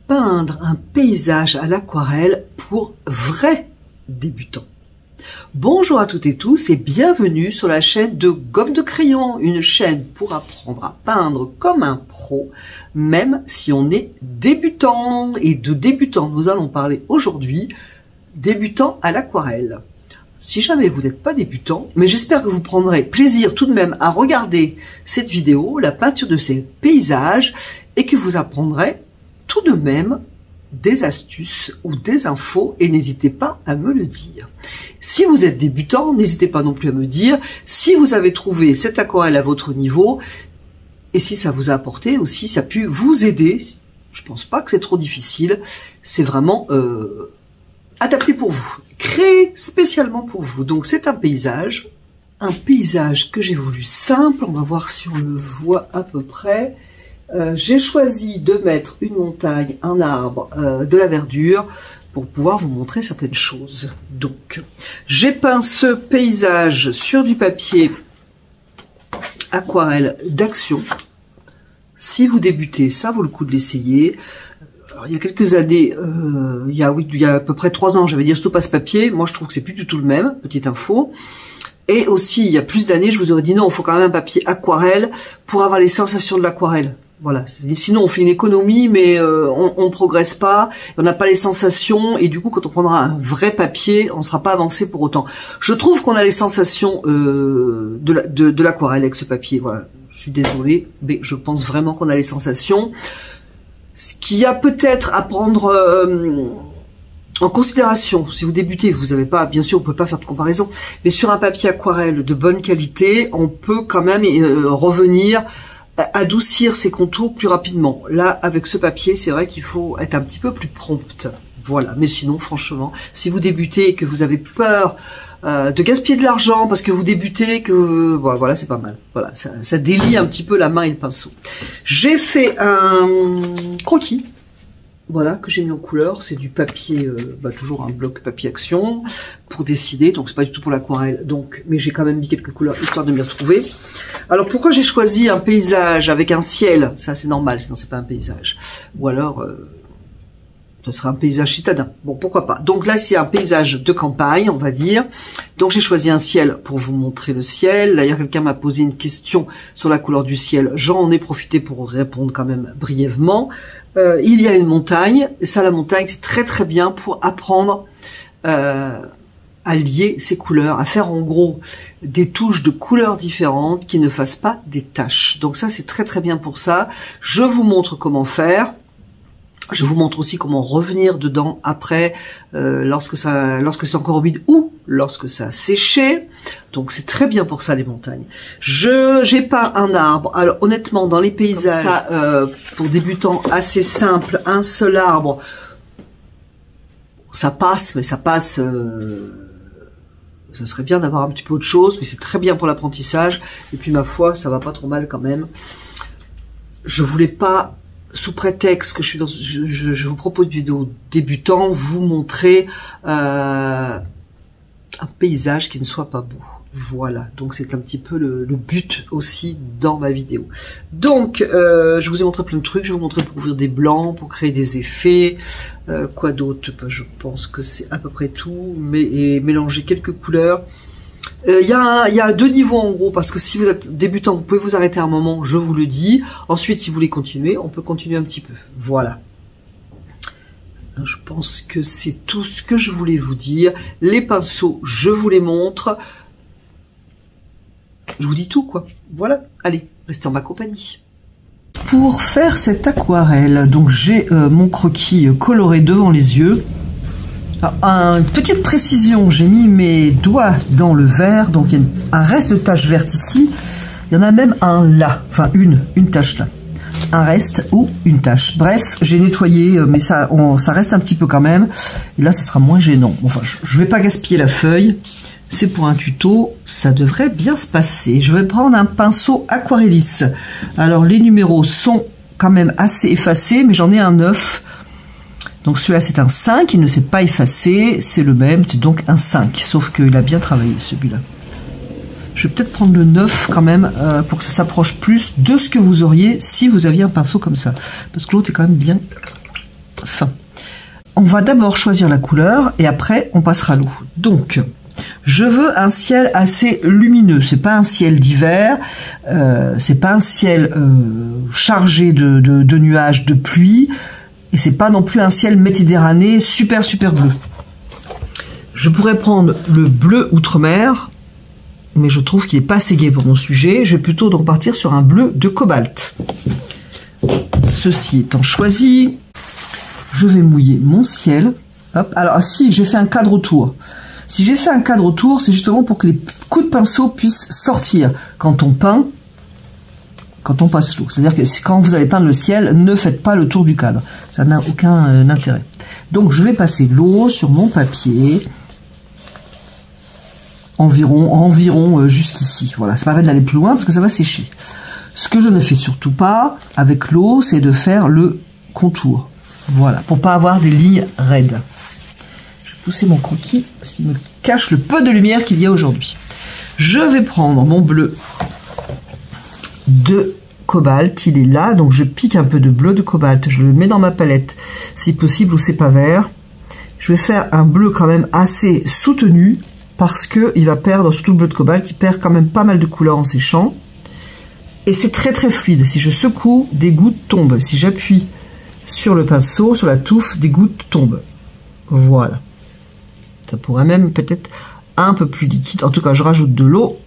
peindre un paysage à l'aquarelle pour vrais débutants. Bonjour à toutes et tous et bienvenue sur la chaîne de Gomme de Crayon, une chaîne pour apprendre à peindre comme un pro, même si on est débutant. Et de débutant, nous allons parler aujourd'hui débutant à l'aquarelle. Si jamais vous n'êtes pas débutant, mais j'espère que vous prendrez plaisir tout de même à regarder cette vidéo, la peinture de ces paysages, et que vous apprendrez tout de même des astuces ou des infos, et n'hésitez pas à me le dire. Si vous êtes débutant, n'hésitez pas non plus à me dire si vous avez trouvé cette aquarelle à votre niveau, et si ça vous a apporté aussi, ça a pu vous aider. Je pense pas que c'est trop difficile, c'est vraiment adapté pour vous, créé spécialement pour vous. Donc c'est un paysage que j'ai voulu simple. On va voir si on le voit à peu près. J'ai choisi de mettre une montagne, un arbre, de la verdure pour pouvoir vous montrer certaines choses. Donc j'ai peint ce paysage sur du papier aquarelle d'Action. Si vous débutez, ça vaut le coup de l'essayer. Il y a quelques années, il y a à peu près 3 ans, j'avais dit stop à ce papier. Moi, je trouve que c'est plus du tout le même, petite info. Et aussi, il y a plus d'années, je vous aurais dit non, il faut quand même un papier aquarelle pour avoir les sensations de l'aquarelle. Voilà. Sinon, on fait une économie, mais on progresse pas, on n'a pas les sensations, et du coup, quand on prendra un vrai papier, on ne sera pas avancé pour autant. Je trouve qu'on a les sensations de l'aquarelle avec ce papier. Voilà. Je suis désolée, mais je pense vraiment qu'on a les sensations. Ce qu'il y a peut-être à prendre en considération, si vous débutez, vous n'avez pas, bien sûr, on peut pas faire de comparaison, mais sur un papier aquarelle de bonne qualité, on peut quand même revenir, adoucir ses contours plus rapidement. Là, avec ce papier, c'est vrai qu'il faut être un petit peu plus prompt. Voilà. Mais sinon, franchement, si vous débutez et que vous avez peur de gaspiller de l'argent parce que vous débutez, que voilà, c'est pas mal. Voilà, ça délie un petit peu la main et le pinceau. J'ai fait un croquis, voilà, que j'ai mis en couleur. C'est du papier, toujours un bloc papier Action pour dessiner. Donc c'est pas du tout pour l'aquarelle. Donc, mais j'ai quand même mis quelques couleurs histoire de m'y retrouver. Alors pourquoi j'ai choisi un paysage avec un ciel? Ça c'est normal, sinon c'est pas un paysage. Ou alors ce sera un paysage citadin. Bon, pourquoi pas. Donc là, c'est un paysage de campagne, on va dire. Donc j'ai choisi un ciel pour vous montrer le ciel. D'ailleurs, quelqu'un m'a posé une question sur la couleur du ciel. J'en ai profité pour répondre quand même brièvement. Il y a une montagne. Et ça, la montagne, c'est très très bien pour apprendre à lier ces couleurs, à faire en gros des touches de couleurs différentes qui ne fassent pas des taches. Donc ça, c'est très très bien pour ça. Je vous montre comment faire. Je vous montre aussi comment revenir dedans après, lorsque c'est encore humide ou lorsque ça a séché. Donc c'est très bien pour ça, les montagnes. J'ai peint un arbre. Alors honnêtement, dans les paysages, ça, pour débutants assez simple, un seul arbre, ça passe, mais ça passe. Ça serait bien d'avoir un petit peu autre chose, mais c'est très bien pour l'apprentissage. Et puis ma foi, ça va pas trop mal quand même. Je voulais pas, sous prétexte que je vous propose une vidéo débutant, vous montrer un paysage qui ne soit pas beau. Voilà, donc c'est un petit peu le but aussi dans ma vidéo. Donc, je vous ai montré plein de trucs. Je vais vous montrer pour ouvrir des blancs, pour créer des effets. Quoi d'autre? Je pense que c'est à peu près tout. Et mélanger quelques couleurs. Il y a 2 niveaux en gros, parce que si vous êtes débutant, vous pouvez vous arrêter un moment, je vous le dis. Ensuite, si vous voulez continuer, on peut continuer un petit peu. Voilà. Je pense que c'est tout ce que je voulais vous dire. Les pinceaux, je vous les montre. Je vous dis tout, quoi. Voilà. Allez, restez en ma compagnie. Pour faire cette aquarelle, donc j'ai mon croquis coloré devant les yeux. Alors, une petite précision, j'ai mis mes doigts dans le vert, donc il y a un reste de tache verte ici. Il y en a même un là, enfin une tache là. Un reste ou une tache. Bref, j'ai nettoyé, mais ça reste un petit peu quand même. Et là, ça sera moins gênant. Bon, enfin, je vais pas gaspiller la feuille. C'est pour un tuto, ça devrait bien se passer. Je vais prendre un pinceau Aquarellis. Alors, les numéros sont quand même assez effacés, mais j'en ai un 9. Donc celui-là, c'est un 5, il ne s'est pas effacé. C'est le même, c'est donc un 5. Sauf qu'il a bien travaillé, celui-là. Je vais peut-être prendre le 9 quand même, pour que ça s'approche plus de ce que vous auriez si vous aviez un pinceau comme ça. Parce que l'autre est quand même bien fin. On va d'abord choisir la couleur et après on passera à l'eau. Donc, je veux un ciel assez lumineux. C'est pas un ciel d'hiver, c'est pas un ciel chargé de nuages, de pluie, et c'est pas non plus un ciel méditerranéen super bleu. Je pourrais prendre le bleu outre-mer, mais je trouve qu'il est pas assez gai pour mon sujet. Je vais plutôt donc partir sur un bleu de cobalt. Ceci étant choisi, je vais mouiller mon ciel. Hop. Alors si j'ai fait un cadre autour, si j'ai fait un cadre autour, c'est justement pour que les coups de pinceau puissent sortir quand on peint, quand on passe l'eau. C'est-à-dire que quand vous allez peindre le ciel, ne faites pas le tour du cadre. Ça n'a aucun intérêt. Donc je vais passer l'eau sur mon papier, environ jusqu'ici. Voilà, c'est pas la peine d'aller plus loin parce que ça va sécher. Ce que je ne fais surtout pas avec l'eau, c'est de faire le contour. Voilà, pour pas avoir des lignes raides. Je vais pousser mon croquis parce qu'il me cache le peu de lumière qu'il y a aujourd'hui. Je vais prendre mon bleu de cobalt, il est là, donc je pique un peu de bleu de cobalt, je le mets dans ma palette, si possible, où c'est pas vert. Je vais faire un bleu quand même assez soutenu, parce que il va perdre, surtout le bleu de cobalt, il perd quand même pas mal de couleurs en séchant. Et c'est très fluide. Si je secoue, des gouttes tombent. Si j'appuie sur le pinceau, sur la touffe, des gouttes tombent. Voilà. Ça pourrait même peut-être un peu plus liquide. En tout cas, je rajoute de l'eau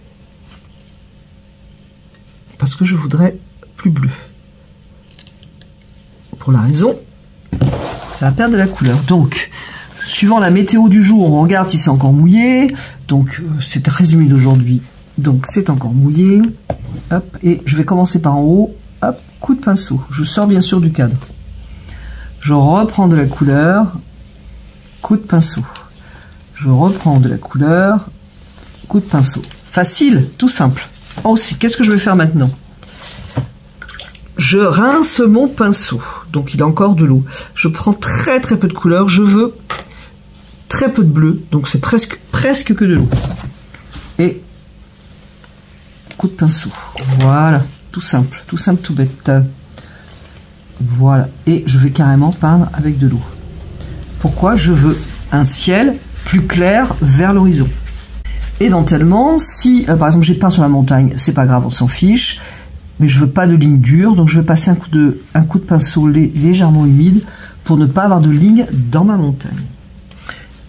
parce que je voudrais plus bleu. Pour la raison, ça va perdre de la couleur. Donc, suivant la météo du jour, on regarde si c'est encore mouillé. Donc, c'est très humide aujourd'hui. Donc, c'est encore mouillé. Hop, et je vais commencer par en haut. Hop, coup de pinceau. Je sors bien sûr du cadre. Je reprends de la couleur. Coup de pinceau. Je reprends de la couleur. Coup de pinceau. Facile, tout simple. Aussi, qu'est-ce que je vais faire maintenant? Je rince mon pinceau. Donc, il a encore de l'eau. Je prends très peu de couleur. Je veux très peu de bleu. Donc, c'est presque que de l'eau. Et coup de pinceau. Voilà. Tout simple, tout bête. Voilà. Et je vais carrément peindre avec de l'eau. Pourquoi? Je veux un ciel plus clair vers l'horizon. Éventuellement, si par exemple j'ai peint sur la montagne, c'est pas grave, on s'en fiche, mais je veux pas de ligne dure, donc je vais passer un coup de pinceau légèrement humide pour ne pas avoir de ligne dans ma montagne.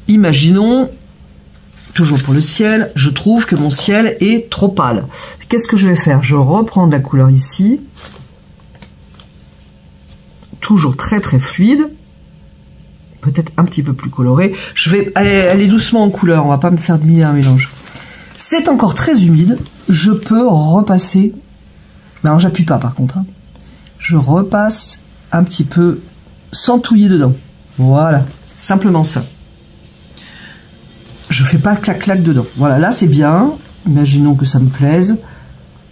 Imaginons, toujours pour le ciel, je trouve que mon ciel est trop pâle. Qu'est-ce que je vais faire? Je reprends de la couleur ici, toujours très fluide, peut-être un petit peu plus coloré. Je vais aller doucement en couleur, on va pas me faire un mélange. C'est encore très humide, je peux repasser, alors j'appuie pas par contre, hein. Je repasse un petit peu sans touiller dedans, voilà, simplement ça. Je fais pas clac dedans, voilà, là c'est bien, imaginons que ça me plaise,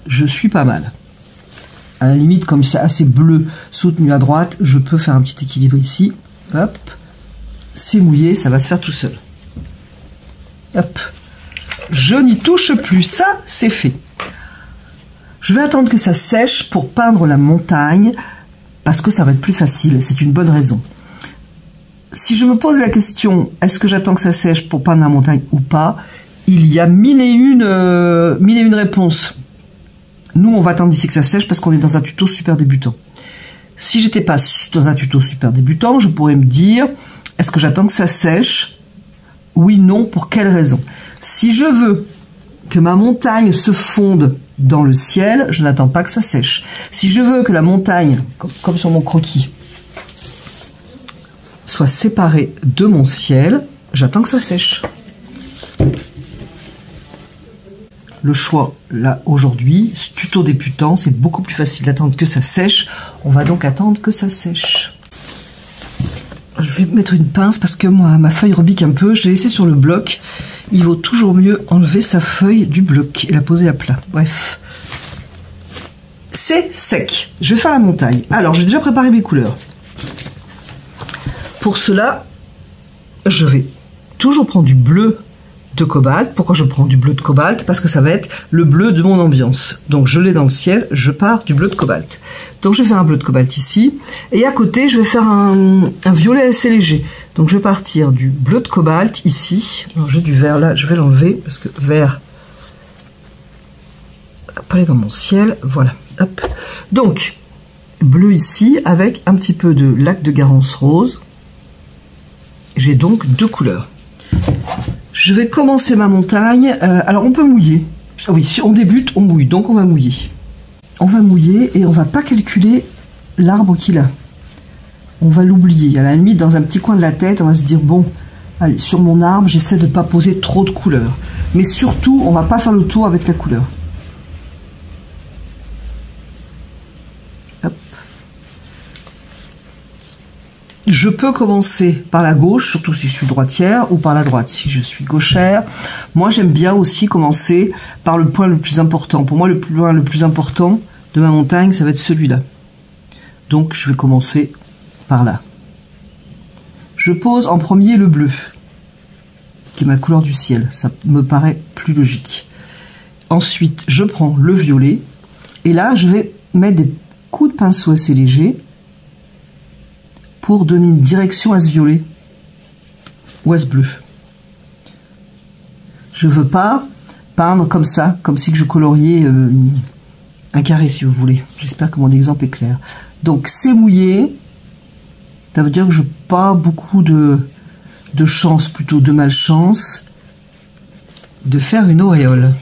je suis pas mal. À la limite, comme c'est assez bleu soutenu à droite, je peux faire un petit équilibre ici, hop, c'est mouillé, ça va se faire tout seul. Hop. Je n'y touche plus, ça c'est fait. Je vais attendre que ça sèche pour peindre la montagne, parce que ça va être plus facile, c'est une bonne raison. Si je me pose la question, est-ce que j'attends que ça sèche pour peindre la montagne ou pas, il y a mille et une réponses. Nous, on va attendre d'ici que ça sèche parce qu'on est dans un tuto super débutant. Si j'étais pas dans un tuto super débutant, je pourrais me dire, est-ce que j'attends que ça sèche? Oui, non, pour quelle raison? Si je veux que ma montagne se fonde dans le ciel, je n'attends pas que ça sèche. Si je veux que la montagne, comme sur mon croquis, soit séparée de mon ciel, j'attends que ça sèche. Le choix, là, aujourd'hui, ce tuto débutant, c'est beaucoup plus facile d'attendre que ça sèche. On va donc attendre que ça sèche. Je vais mettre une pince parce que moi, ma feuille rebique un peu. Je l'ai laissée sur le bloc. Il vaut toujours mieux enlever sa feuille du bloc et la poser à plat. Bref. C'est sec. Je vais faire la montagne. Alors, j'ai déjà préparé mes couleurs. Pour cela, je vais toujours prendre du bleu de cobalt. Pourquoi je prends du bleu de cobalt? Parce que ça va être le bleu de mon ambiance. Donc je l'ai dans le ciel, je pars du bleu de cobalt. Donc je vais faire un bleu de cobalt ici. Et à côté, je vais faire un violet assez léger. Donc je vais partir du bleu de cobalt ici. Alors j'ai du vert là, je vais l'enlever parce que vert, pas aller dans mon ciel. Voilà. Hop. Donc bleu ici avec un petit peu de lac de Garance rose. J'ai donc deux couleurs. Je vais commencer ma montagne. Alors on peut mouiller. Ah oui, si on débute, on mouille. Donc on va mouiller. On va mouiller et on va pas calculer l'arbre qu'il a. On va l'oublier. À la limite, dans un petit coin de la tête, on va se dire, bon, allez, sur mon arbre, j'essaie de ne pas poser trop de couleurs. Mais surtout, on va pas faire le tour avec la couleur. Hop. Je peux commencer par la gauche, surtout si je suis droitière, ou par la droite si je suis gauchère. Moi, j'aime bien aussi commencer par le point le plus important. Pour moi, le point le plus important de ma montagne, ça va être celui-là. Donc, je vais commencer par là. Je pose en premier le bleu, qui est ma couleur du ciel. Ça me paraît plus logique. Ensuite, je prends le violet. Et là, je vais mettre des coups de pinceau assez légers pour donner une direction à ce violet ou à ce bleu. Je veux pas peindre comme ça, comme si je coloriais un carré, si vous voulez. J'espère que mon exemple est clair. Donc c'est mouillé, ça veut dire que je n'ai pas beaucoup de chance, plutôt de malchance, de faire une auréole.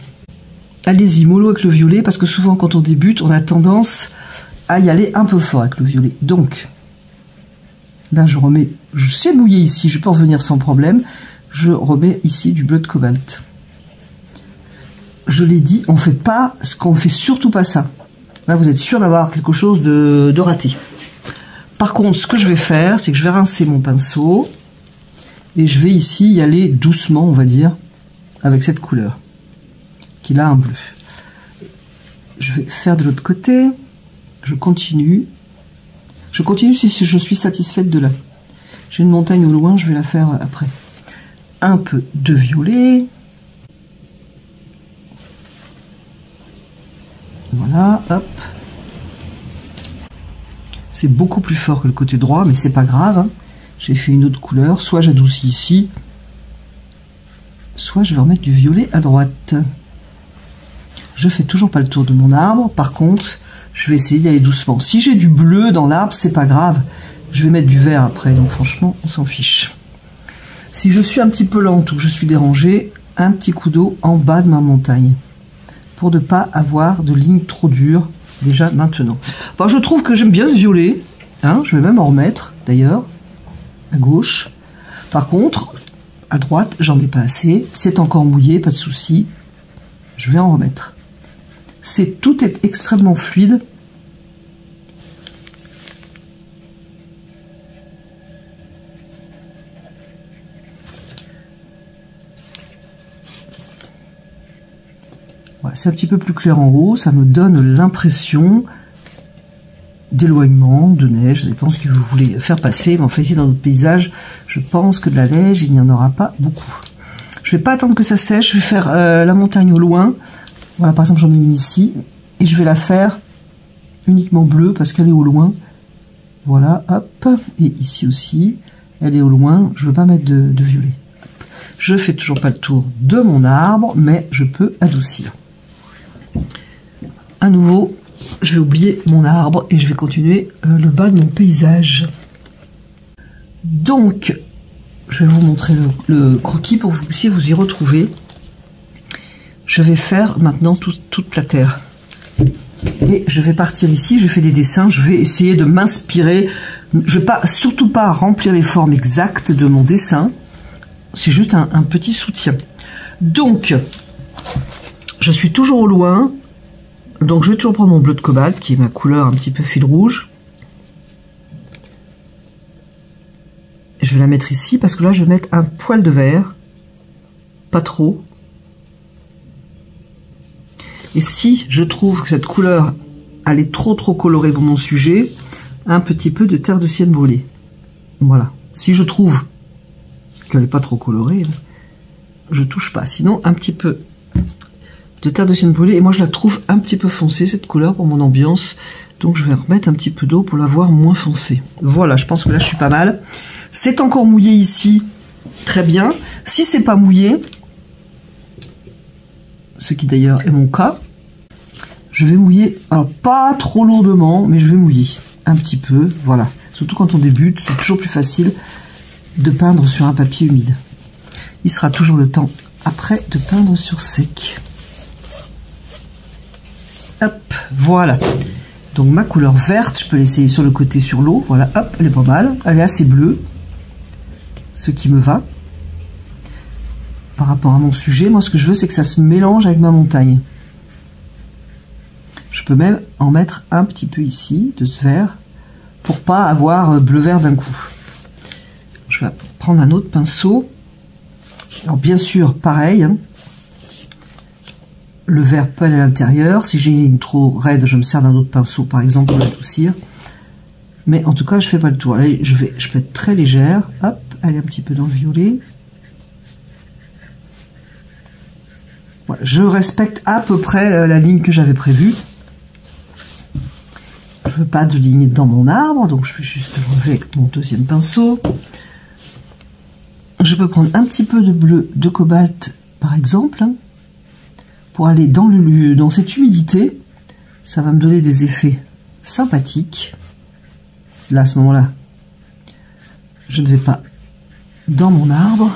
Allez-y, mollo avec le violet, parce que souvent quand on débute, on a tendance à y aller un peu fort avec le violet. Donc, là je remets, je sais mouiller ici, je peux revenir sans problème, je remets ici du bleu de cobalt. Je l'ai dit, on fait pas, ce qu'on fait surtout pas ça. Là vous êtes sûr d'avoir quelque chose de raté. Par contre, ce que je vais faire, c'est que je vais rincer mon pinceau et je vais ici y aller doucement, on va dire, avec cette couleur, qui a un bleu. Je vais faire de l'autre côté, je continue. Je continue si je suis satisfaite de là. J'ai une montagne au loin, je vais la faire après. Un peu de violet. Voilà, hop. C'est beaucoup plus fort que le côté droit, mais c'est pas grave. Hein. J'ai fait une autre couleur. Soit j'adoucis ici, soit je vais remettre du violet à droite. Je fais toujours pas le tour de mon arbre. Par contre, je vais essayer d'y aller doucement. Si j'ai du bleu dans l'arbre, c'est pas grave. Je vais mettre du vert après, donc franchement, on s'en fiche. Si je suis un petit peu lente ou que je suis dérangée, un petit coup d'eau en bas de ma montagne. Pour ne pas avoir de ligne trop dure, déjà maintenant. Enfin, je trouve que j'aime bien ce violet. Hein, je vais même en remettre, d'ailleurs, à gauche. Par contre, à droite, j'en ai pas assez. C'est encore mouillé, pas de souci. Je vais en remettre. Tout est extrêmement fluide. Voilà, c'est un petit peu plus clair en haut, ça me donne l'impression d'éloignement, de neige, ça dépend ce que vous voulez faire passer, mais enfin ici dans notre paysage, je pense que de la neige, il n'y en aura pas beaucoup. Je vais pas attendre que ça sèche, je vais faire la montagne au loin. Voilà, par exemple, j'en ai une ici, et je vais la faire uniquement bleue parce qu'elle est au loin. Voilà, hop, et ici aussi, elle est au loin, je ne veux pas mettre de violet. Hop. Je fais toujours pas le tour de mon arbre, mais je peux adoucir. À nouveau, je vais oublier mon arbre et je vais continuer le bas de mon paysage. Donc, je vais vous montrer le croquis pour que vous puissiez vous y retrouver. Je vais faire maintenant toute la terre. Et je vais partir ici, je fais des dessins, je vais essayer de m'inspirer. Je ne vais surtout pas remplir les formes exactes de mon dessin. C'est juste un petit soutien. Donc, je suis toujours au loin. Donc, je vais toujours prendre mon bleu de cobalt, qui est ma couleur un petit peu fil rouge. Je vais la mettre ici, parce que là, je vais mettre un poil de vert. Pas trop. Et si je trouve que cette couleur, elle est trop colorée pour mon sujet, un petit peu de terre de sienne brûlée. Voilà. Si je trouve qu'elle n'est pas trop colorée, je touche pas. Sinon, un petit peu de terre de sienne brûlée. Et moi, je la trouve un petit peu foncée, cette couleur, pour mon ambiance. Donc, je vais remettre un petit peu d'eau pour la voir moins foncée. Voilà, je pense que là, je suis pas mal. C'est encore mouillé ici. Très bien. Si c'est pas mouillé, ce qui d'ailleurs est mon cas, je vais mouiller, alors pas trop lourdement, mais je vais mouiller un petit peu, voilà. Surtout quand on débute, c'est toujours plus facile de peindre sur un papier humide. Il sera toujours le temps après de peindre sur sec. Hop, voilà. Donc ma couleur verte, je peux l'essayer sur le côté, sur l'eau, voilà, hop, elle est pas mal. Elle est assez bleue, ce qui me va. Par rapport à mon sujet, moi ce que je veux, c'est que ça se mélange avec ma montagne. Je peux même en mettre un petit peu ici, de ce vert, pour pas avoir bleu-vert d'un coup. Je vais prendre un autre pinceau. Alors bien sûr, pareil, hein, le vert peut aller à l'intérieur. Si j'ai une trop raide, je me sers d'un autre pinceau, par exemple, pour l'adoucir. Mais en tout cas, je fais pas le tour. Allez, je peux être très légère. Hop, aller un petit peu dans le violet. Voilà, je respecte à peu près la ligne que j'avais prévue. Je veux pas de ligne dans mon arbre, donc je vais juste enlever mon deuxième pinceau. Je peux prendre un petit peu de bleu de cobalt, par exemple, pour aller dans cette humidité. Ça va me donner des effets sympathiques. Là, à ce moment-là, je ne vais pas dans mon arbre.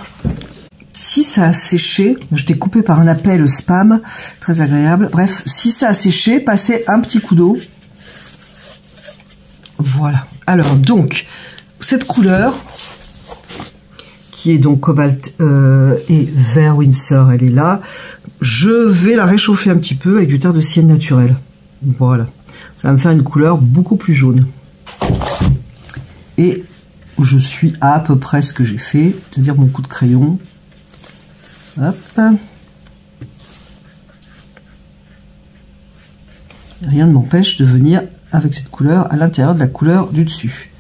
Si ça a séché, je t'ai coupé par un appel spam, très agréable. Bref, si ça a séché, passez un petit coup d'eau. Voilà. Alors, donc, cette couleur, qui est donc cobalt et vert Winsor, elle est là. Je vais la réchauffer un petit peu avec du terre de sienne naturel. Voilà. Ça va me faire une couleur beaucoup plus jaune. Et je suis à peu près ce que j'ai fait, c'est-à-dire mon coup de crayon. Hop. Rien ne m'empêche de venir avec cette couleur à l'intérieur de la couleur du dessus.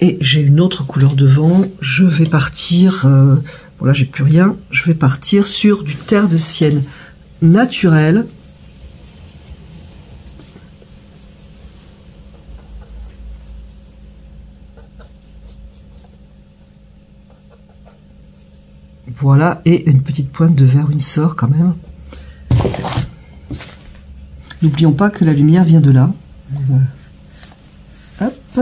Et j'ai une autre couleur devant. Je vais partir, bon là j'ai plus rien, je vais partir sur du terre de sienne naturel. Voilà, et une petite pointe de vert Winsor quand même. N'oublions pas que la lumière vient de là. Hop.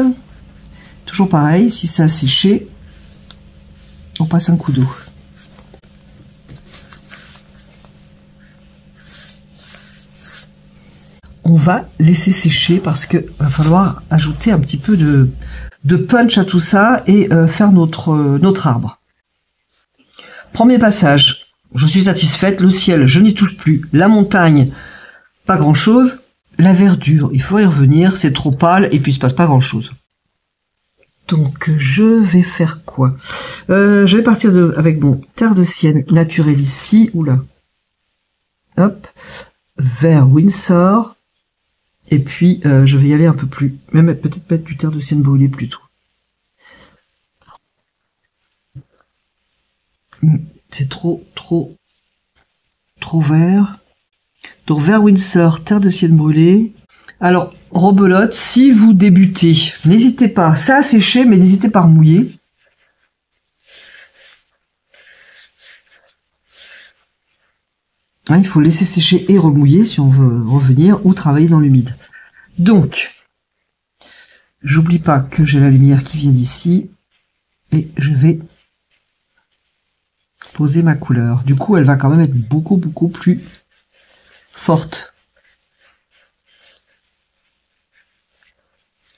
Toujours pareil, si ça a séché, on passe un coup d'eau. On va laisser sécher parce que va falloir ajouter un petit peu de punch à tout ça et faire notre arbre. Premier passage, je suis satisfaite, le ciel, je n'y touche plus, la montagne, pas grand chose, la verdure, il faut y revenir, c'est trop pâle et puis il se passe pas grand chose. Donc je vais faire quoi? Je vais partir avec mon terre de sienne naturel ici, oula, hop, vert Winsor, et puis je vais y aller un peu plus, même peut-être mettre du terre de sienne brûlée plutôt. C'est trop vert. Donc vert Winsor, terre de sienne brûlée. Alors, rebelote, si vous débutez, n'hésitez pas, ça a séché, mais n'hésitez pas à remouiller. Hein, il faut laisser sécher et remouiller si on veut revenir ou travailler dans l'humide. Donc, j'oublie pas que j'ai la lumière qui vient d'ici et je vais poser ma couleur. Du coup, elle va quand même être beaucoup plus forte.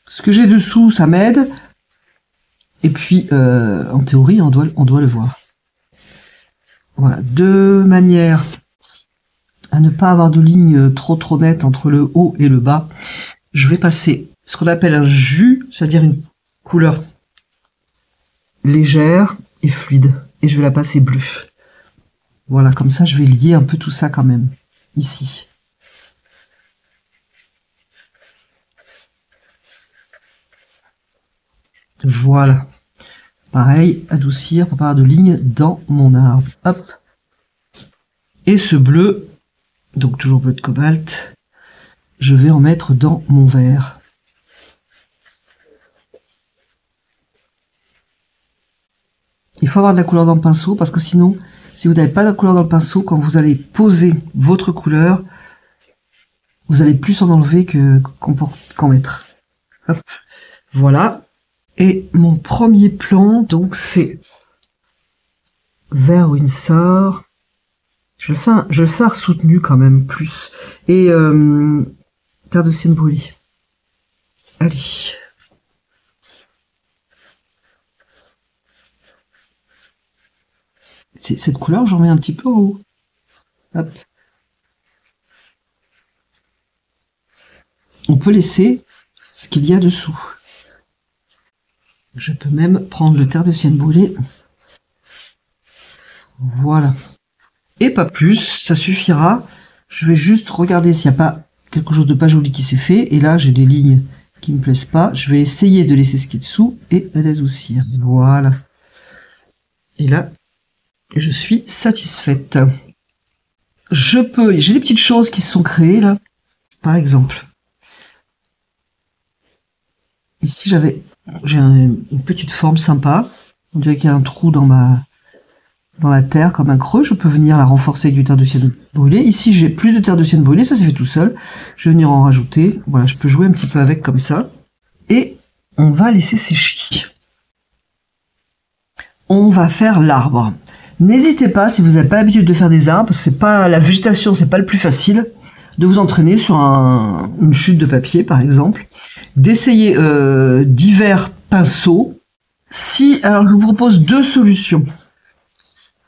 Ce que j'ai dessous, ça m'aide. Et puis, en théorie, on doit le voir. Voilà, de manière à ne pas avoir de ligne trop nette entre le haut et le bas, je vais passer ce qu'on appelle un jus, c'est-à-dire une couleur légère et fluide. Et je vais la passer bleue. Voilà, comme ça, je vais lier un peu tout ça quand même. ici. Voilà. Pareil, adoucir, pas avoir de ligne dans mon arbre. Hop. Et ce bleu, donc toujours bleu de cobalt, je vais en mettre dans mon verre. Il faut avoir de la couleur dans le pinceau parce que sinon, si vous n'avez pas de couleur dans le pinceau, quand vous allez poser votre couleur, vous allez plus en enlever qu'en mettre. Hop. Voilà. Et mon premier plan, donc c'est vert Winsor. Je le fais soutenu quand même plus. Et terre de sienne brûlée. Allez. Cette couleur, j'en mets un petit peu en haut. Hop. On peut laisser ce qu'il y a dessous. Je peux même prendre le terre de sienne brûlée. Voilà. Et pas plus, ça suffira. Je vais juste regarder s'il n'y a pas quelque chose de pas joli qui s'est fait. Et là, j'ai des lignes qui me plaisent pas. Je vais essayer de laisser ce qui est dessous et d'adoucir. Voilà. Et là, je suis satisfaite. J'ai des petites choses qui se sont créées là. Par exemple, ici j'ai une petite forme sympa. On dirait qu'il y a un trou dans la terre, comme un creux. Je peux venir la renforcer avec du terre de sienne brûlée. Ici, j'ai plus de terre de sienne brûlée, ça s'est fait tout seul. Je vais venir en rajouter. Voilà, je peux jouer un petit peu avec comme ça. Et on va laisser sécher. On va faire l'arbre. N'hésitez pas, si vous n'avez pas l'habitude de faire des arbres, la végétation, c'est pas le plus facile, de vous entraîner sur une chute de papier, par exemple, d'essayer divers pinceaux. Alors je vous propose deux solutions.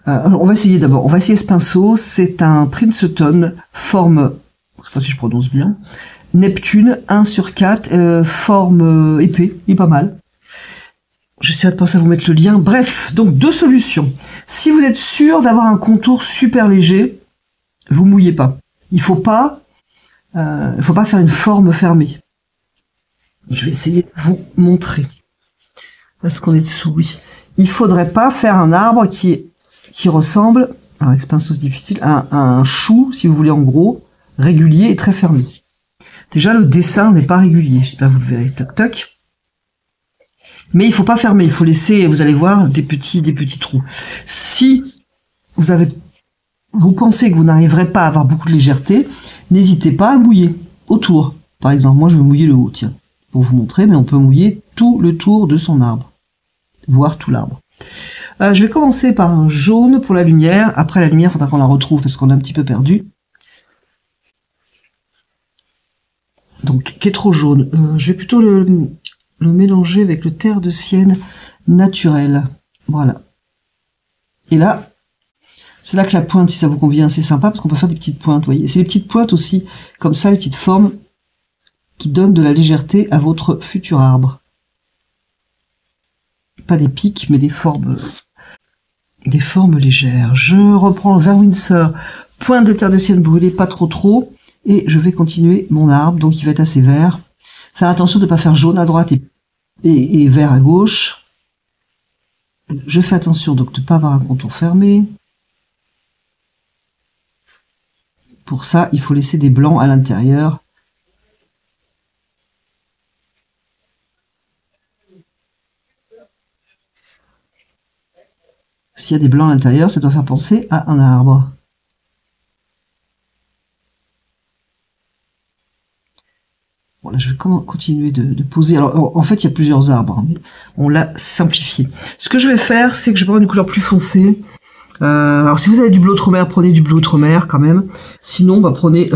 On va essayer ce pinceau. C'est un Princeton forme, je sais pas si je prononce bien, Neptune 1/4, forme épée, il est pas mal. J'essaie de penser à vous mettre le lien. Bref, donc deux solutions. Si vous êtes sûr d'avoir un contour super léger, vous mouillez pas. Il faut pas faire une forme fermée. Je vais essayer de vous montrer. Est-ce qu'on est dessous? Oui. Il faudrait pas faire un arbre qui ressemble, alors avec ce pinceau c'est difficile, à un chou, si vous voulez, en gros, régulier et très fermé. Déjà, le dessin n'est pas régulier. J'espère que vous le verrez. Toc, toc. Mais il faut pas fermer. Il faut laisser, vous allez voir, des petits trous. Si vous pensez que vous n'arriverez pas à avoir beaucoup de légèreté, n'hésitez pas à mouiller autour. Par exemple, moi, je vais mouiller le haut, tiens, pour vous montrer, mais on peut mouiller tout le tour de son arbre, voire tout l'arbre. Je vais commencer par un jaune pour la lumière. Après la lumière, il faudra qu'on la retrouve parce qu'on a un petit peu perdu. Donc, qui est trop jaune. Je vais plutôt le mélanger avec le terre de sienne naturel. Voilà. Et là, c'est là que la pointe, si ça vous convient, c'est sympa parce qu'on peut faire des petites pointes, vous voyez. C'est les petites pointes aussi, comme ça, les petites formes qui donnent de la légèreté à votre futur arbre. Pas des pics, mais des formes légères. Je reprends le vert Winsor, pointe de terre de sienne brûlée, pas trop, et je vais continuer mon arbre, donc il va être assez vert. Faire attention de ne pas faire jaune à droite et vert à gauche. Je fais attention donc de ne pas avoir un contour fermé. Pour ça, il faut laisser des blancs à l'intérieur. S'il y a des blancs à l'intérieur, ça doit faire penser à un arbre. Bon, là, je vais continuer de poser. Alors, en fait, il y a plusieurs arbres, hein, mais on l'a simplifié. Ce que je vais faire, c'est que je vais prendre une couleur plus foncée. Alors, si vous avez du bleu outre-mer, prenez du bleu outre-mer quand même. Sinon, prenez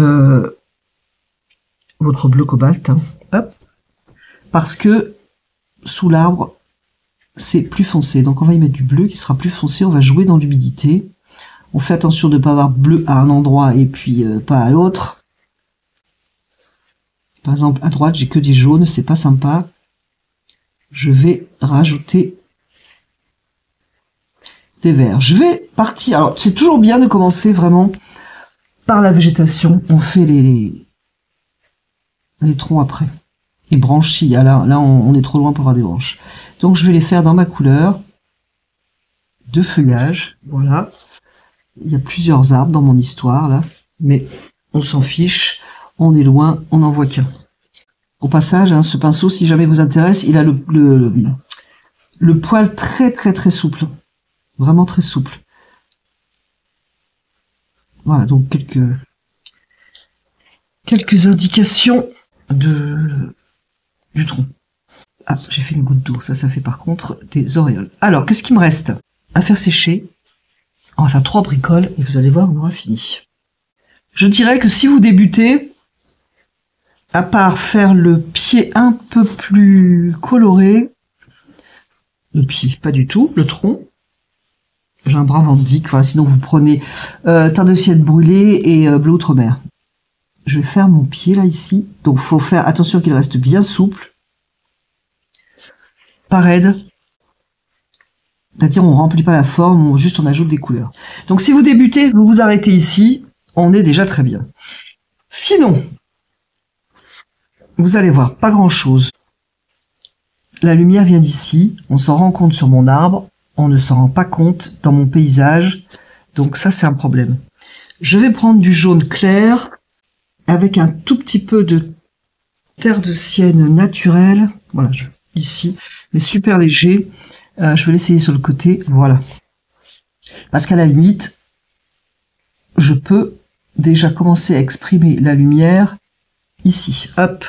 votre bleu cobalt. Hein. Hop. Parce que sous l'arbre, c'est plus foncé. Donc on va y mettre du bleu qui sera plus foncé. On va jouer dans l'humidité. On fait attention de ne pas avoir bleu à un endroit et puis pas à l'autre. Par exemple, à droite, j'ai que des jaunes, c'est pas sympa. Je vais rajouter des verts. Je vais partir. Alors, c'est toujours bien de commencer vraiment par la végétation, on fait les troncs après. Les branches, si, là on est trop loin pour avoir des branches. Donc je vais les faire dans ma couleur de feuillage. Voilà. Il y a plusieurs arbres dans mon histoire, là. Mais on s'en fiche. On est loin, on n'en voit qu'un. Au passage, hein, ce pinceau, si jamais vous intéresse, il a le poil très très très souple. Vraiment très souple. Voilà, donc quelques indications du tronc. Ah, j'ai fait une goutte d'eau. Ça fait par contre des auréoles. Alors, qu'est-ce qu'il me reste à faire sécher? On va faire 3 bricoles et vous allez voir, on aura fini. Je dirais que si vous débutez, à part faire le pied un peu plus coloré, le pied, pas du tout, le tronc, j'ai un bras vendique, voilà, sinon vous prenez teint de ciel brûlé et bleu outre-mer. Je vais faire mon pied là ici, donc faut faire attention qu'il reste bien souple, pas raide. C'est-à-dire on remplit pas la forme, juste on ajoute des couleurs. Donc si vous débutez, vous vous arrêtez ici, on est déjà très bien. Sinon, vous allez voir, pas grand-chose. La lumière vient d'ici, on s'en rend compte sur mon arbre, on ne s'en rend pas compte dans mon paysage, donc ça c'est un problème. Je vais prendre du jaune clair avec un tout petit peu de terre de sienne naturelle, voilà, ici, mais super léger. Je vais l'essayer sur le côté, voilà. Parce qu'à la limite, je peux déjà commencer à exprimer la lumière ici, hop.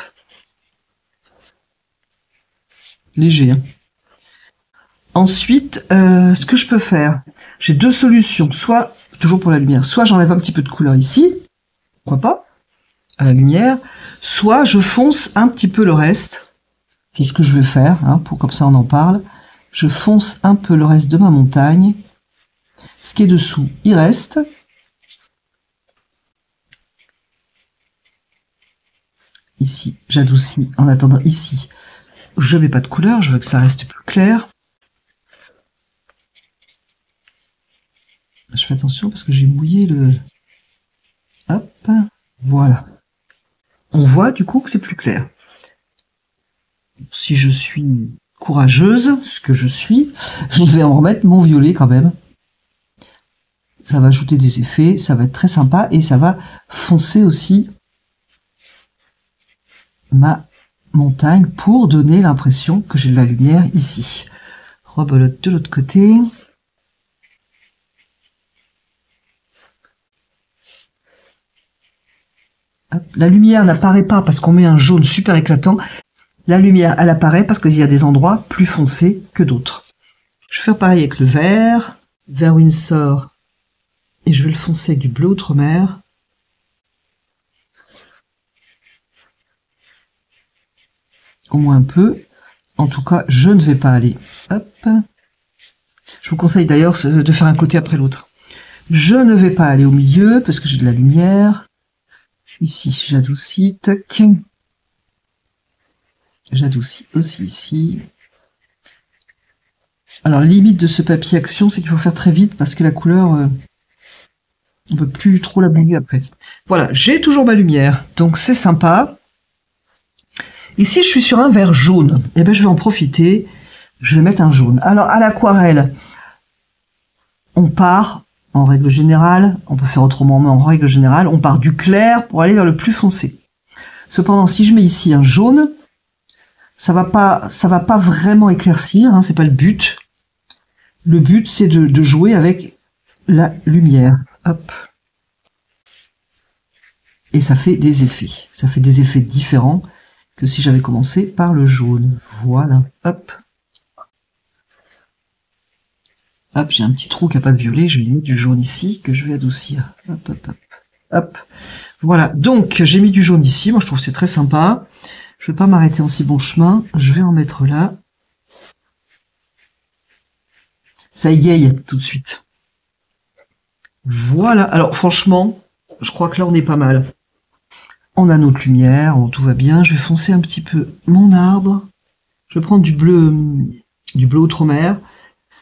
Léger, hein. Ensuite, ce que je peux faire, j'ai 2 solutions, soit, toujours pour la lumière, soit j'enlève un petit peu de couleur ici, pourquoi pas, à la lumière, soit je fonce un petit peu le reste, c'est ce que je vais faire, hein, pour comme ça on en parle, je fonce un peu le reste de ma montagne, ce qui est dessous, il reste, ici, j'adoucis, en attendant ici, je mets pas de couleur, je veux que ça reste plus clair. Je fais attention parce que j'ai mouillé le... Hop, voilà. On voit du coup que c'est plus clair. Si je suis courageuse, ce que je suis, je vais en remettre mon violet quand même. Ça va ajouter des effets, ça va être très sympa et ça va foncer aussi ma montagne pour donner l'impression que j'ai de la lumière ici. Rebelote de l'autre côté. Hop. La lumière n'apparaît pas parce qu'on met un jaune super éclatant. La lumière, elle apparaît parce qu'il y a des endroits plus foncés que d'autres. Je vais faire pareil avec le vert Windsor, et je vais le foncer avec du bleu outre-mer. Au moins un peu. En tout cas, je ne vais pas aller. Hop. Je vous conseille d'ailleurs de faire un côté après l'autre. Je ne vais pas aller au milieu parce que j'ai de la lumière. Ici, j'adoucis. Tac. J'adoucis aussi ici. Alors, la limite de ce papier action, c'est qu'il faut faire très vite parce que la couleur, on ne peut plus trop la bouger après. Voilà, j'ai toujours ma lumière, donc c'est sympa. Ici, je suis sur un vert jaune. Eh bien, je vais en profiter. Je vais mettre un jaune. Alors, à l'aquarelle, on part, en règle générale, on peut faire autrement, mais en règle générale, on part du clair pour aller vers le plus foncé. Cependant, si je mets ici un jaune, ça va pas vraiment éclaircir, hein, c'est pas le but. Le but, c'est de jouer avec la lumière. Hop. Et ça fait des effets. Ça fait des effets différents que si j'avais commencé par le jaune. Voilà. Hop. Hop, j'ai un petit trou qui n'a pas de violet. Je vais mettre du jaune ici que je vais adoucir. Hop, hop, hop. Hop. Voilà. Donc, j'ai mis du jaune ici. Moi, je trouve que c'est très sympa. Je vais pas m'arrêter en si bon chemin. Je vais en mettre là. Ça égaye tout de suite. Voilà. Alors, franchement, je crois que là, on est pas mal. On a notre lumière, tout va bien. Je vais foncer un petit peu mon arbre. Je vais prendre du bleu outre-mer.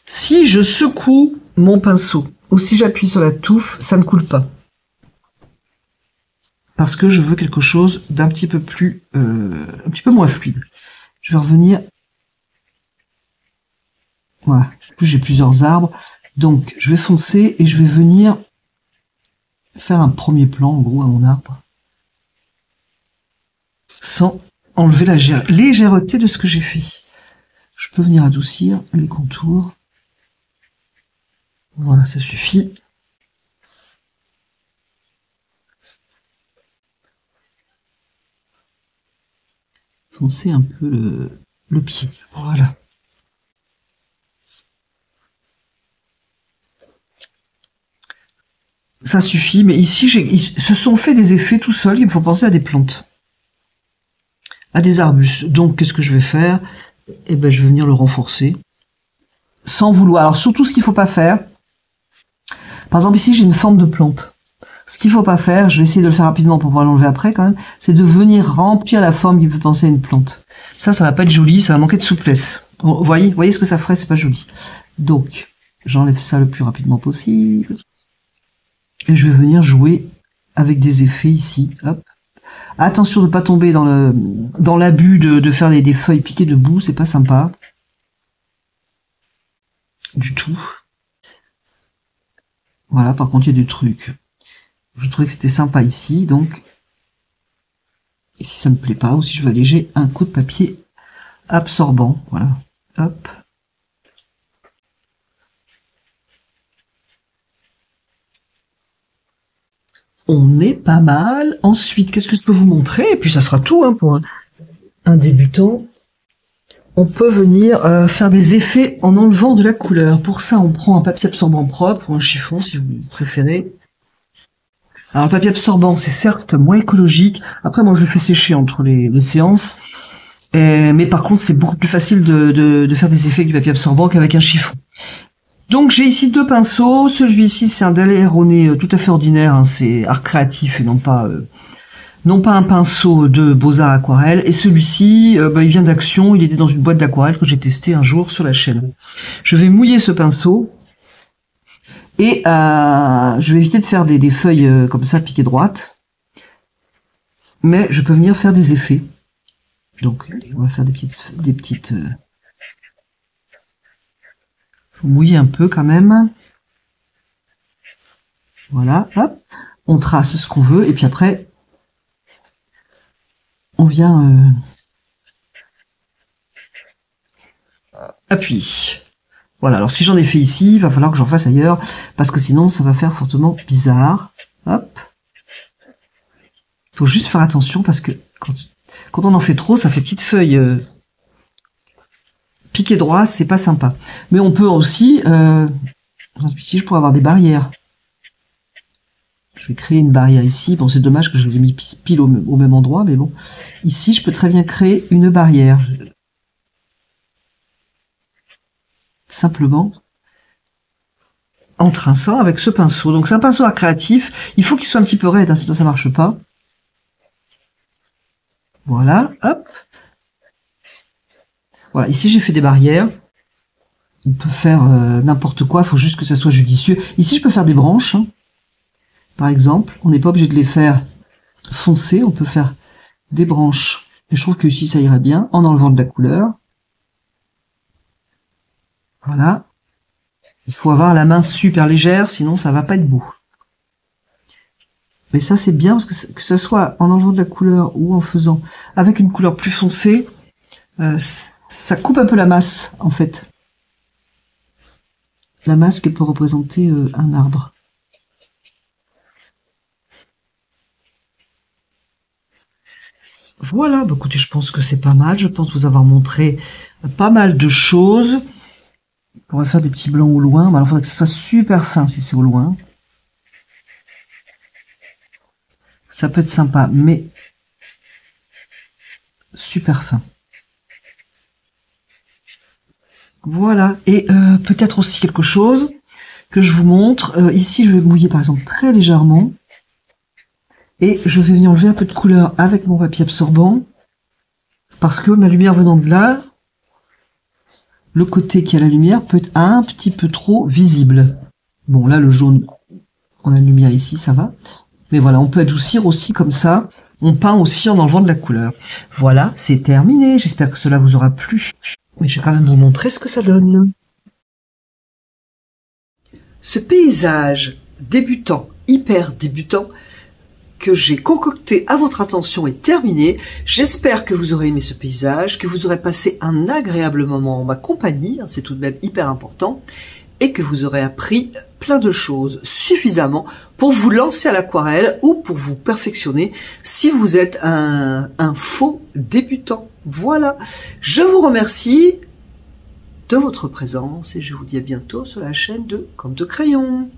Si je secoue mon pinceau ou si j'appuie sur la touffe, ça ne coule pas. parce que je veux quelque chose d'un petit peu plus, un petit peu moins fluide. Je vais revenir. Voilà. En plus, j'ai plusieurs arbres. Donc, je vais foncer et je vais venir faire un premier plan, en gros, à mon arbre. Sans enlever la légèreté de ce que j'ai fait. Je peux venir adoucir les contours. Voilà, ça suffit. Foncer un peu le pied. Voilà. Ça suffit, mais ici, ils se sont fait des effets tout seuls, il me faut penser à des plantes, à des arbustes. Donc, qu'est-ce que je vais faire? Eh ben, je vais venir le renforcer, sans vouloir. Alors, surtout, ce qu'il faut pas faire, par exemple, ici, j'ai une forme de plante. Ce qu'il faut pas faire, je vais essayer de le faire rapidement pour pouvoir l'enlever après, quand même, c'est de venir remplir la forme qui peut penser à une plante. Ça va pas être joli, ça va manquer de souplesse. Vous voyez ce que ça ferait, c'est pas joli. Donc, j'enlève ça le plus rapidement possible. Et je vais venir jouer avec des effets ici. Hop. Attention de ne pas tomber dans l'abus de faire des feuilles piquées debout, c'est pas sympa. Du tout. Voilà, par contre, il y a des trucs. Je trouvais que c'était sympa ici, donc. Et si ça me plaît pas, ou si je veux alléger, un coup de papier absorbant. Voilà. Hop. On est pas mal. Ensuite, qu'est-ce que je peux vous montrer? Et puis ça sera tout hein, pour un débutant. On peut venir faire des effets en enlevant de la couleur. Pour ça, on prend un papier absorbant propre ou un chiffon si vous préférez. Alors le papier absorbant, c'est certes moins écologique. Après, moi, je le fais sécher entre les séances. Mais par contre, c'est beaucoup plus facile de faire des effets avec du papier absorbant qu'avec un chiffon. Donc j'ai ici deux pinceaux, celui-ci c'est un Daler-Rowney tout à fait ordinaire, hein, c'est art créatif et non pas un pinceau de Beaux-Arts aquarelle, et celui-ci il vient d'Action, il était dans une boîte d'aquarelle que j'ai testé un jour sur la chaîne. Je vais mouiller ce pinceau, et je vais éviter de faire des feuilles comme ça piquées droites, mais je peux venir faire des effets. Donc allez, on va faire des petites mouiller un peu quand même. Voilà, hop. On trace ce qu'on veut et puis après, on vient appuyer. Voilà, alors si j'en ai fait ici, il va falloir que j'en fasse ailleurs parce que sinon ça va faire fortement bizarre. Hop. Il faut juste faire attention parce que quand on en fait trop, ça fait petite feuille piqué droit, c'est pas sympa. Mais on peut aussi, ici je pourrais avoir des barrières. Je vais créer une barrière ici. Bon, c'est dommage que je les ai mis pile au même endroit, mais bon. Ici, je peux très bien créer une barrière. Simplement en trinçant avec ce pinceau. Donc c'est un pinceau art créatif. Il faut qu'il soit un petit peu raide, hein, sinon ça marche pas. Voilà, hop. Voilà, ici j'ai fait des barrières. On peut faire n'importe quoi, il faut juste que ça soit judicieux. Ici, je peux faire des branches, hein. Par exemple. On n'est pas obligé de les faire foncer, on peut faire des branches. Et je trouve que ici, ça irait bien, en enlevant de la couleur. Voilà. Il faut avoir la main super légère, sinon ça va pas être beau. Mais ça, c'est bien, parce que ce soit en enlevant de la couleur ou en faisant avec une couleur plus foncée, ça coupe un peu la masse, en fait. La masse qui peut représenter un arbre. Voilà, bah écoutez, je pense que c'est pas mal. Je pense vous avoir montré pas mal de choses. On va faire des petits blancs au loin. Mais alors, il faudrait que ce soit super fin si c'est au loin. Ça peut être sympa, mais super fin. Voilà, et peut-être aussi quelque chose que je vous montre. Ici, je vais mouiller par exemple très légèrement. Et je vais venir enlever un peu de couleur avec mon papier absorbant. Parce que ma lumière venant de là, le côté qui a la lumière peut être un petit peu trop visible. Bon, là, le jaune, on a une lumière ici, ça va. Mais voilà, on peut adoucir aussi comme ça. On peint aussi en enlevant de la couleur. Voilà, c'est terminé. J'espère que cela vous aura plu. Mais je vais quand même vous montrer ce que ça donne. Ce paysage débutant, hyper débutant, que j'ai concocté à votre attention est terminé. J'espère que vous aurez aimé ce paysage, que vous aurez passé un agréable moment en ma compagnie, c'est tout de même hyper important, et que vous aurez appris plein de choses suffisamment pour vous lancer à l'aquarelle ou pour vous perfectionner si vous êtes un faux débutant. Voilà, je vous remercie de votre présence et je vous dis à bientôt sur la chaîne de Comme de Crayon.